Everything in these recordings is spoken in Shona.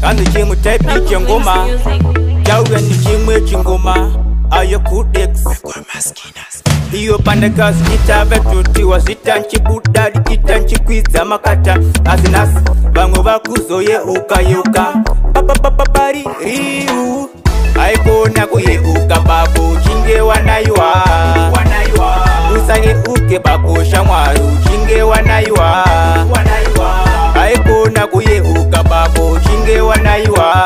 Kandi chimwe type chengoma Jawe ni chimwe chingoma Ayo kudex Iyo pandakazi itavetutiwa Zitanchi budadi kitanchi kwiza makata Azinasi Bango bakuzoye ukayuka Papapapapari riu Aikona kuyeuka babu Chinge wanaiwa Usaye uke babu shamwaru Chinge wanaiwa Aikona kuyeuka babu Chinge wanaiwa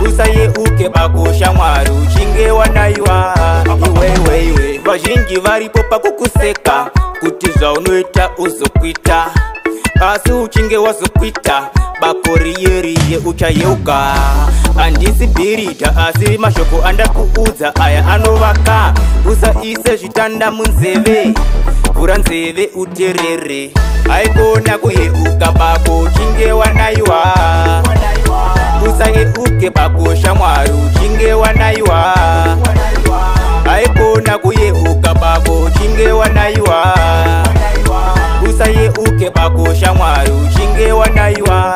Usaye uke babu shamwaru Chinge wanaiwa Iwe Vazhinji varipopa kukuseka Kutiza unoita uzokwita Asi uchinge wazokwita Bakoriyeriye uchayeuka Andisi birita asi mashoko anda kuudza Aya anovaka Usaise zvitanda munzeve Vura nzeve uterere Aikona kuyeuka babo chinge wanaiwa Usayeuke babo shamwaru chinge wanaiwa Aikona kuyeuka babo chinge wanaiwa Usayeuke babo shamwaru chinge wanaiwa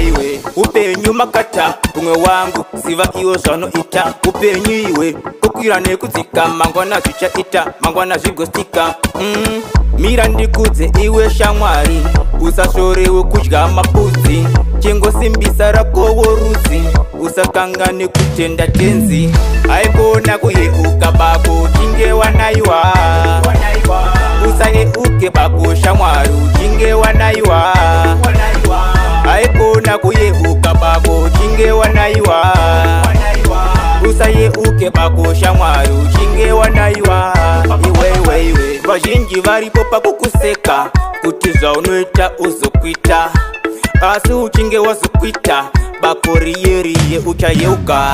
Iwe Upenyu makata kumwe wangu Siva iyo zvano ita Upenyu iwe Kukwira nekudzika Mangwana zvicha ita Mangwana zvigostika Mira ndikudze iwe shamwari Usashorewe kudya mapudzi Chengosimbisa rakowo rudzi Usakangane kutenda tenzi Aikona kuyeuka babo chinge wanaiwa Usayeuke babo shamwaru chinge wanaiwa Aikona kuyeuka babo chinge wanaiwa Usayeuke babo shamwaru chinge wanaiwa Iwe Vazhinji varipopa kukuseka Kutiza unoita uzokwita Asi uchinge wazokwita Bakoriyeriye uchayeuka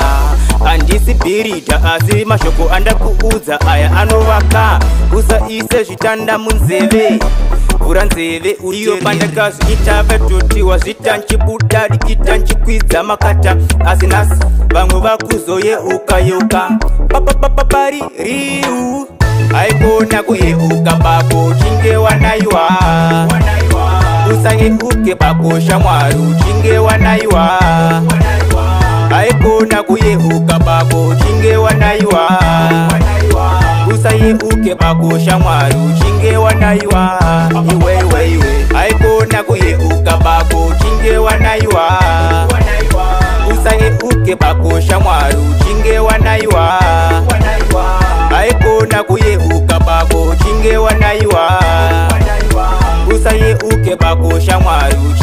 Andisi birita asi mashoko anda kuudza Aya anovaka Usaise zvitanda munzeve Vura nzeve iyo pandakazi itavetutiwa Zitanchi budadi kitanchi kwiza makata Azinasi Vamwe vakuzoye ukayeuka Papapapapari riu Aikona kuyeuka babo chinge wanaiwa Usayeuke babo shamwaru chinge wanaiwa Aikona kuyeuka babo chinge wanaiwa Usayeuke babo shamwaru chinge wanaiwa Iwe Aikona kuyeuka babo chinge wanaiwa Usayeuke babo shamwaru chinge wanaiwa Aikona kuyeuka babo chinge wanaiwa Usayeuke babo shamwaru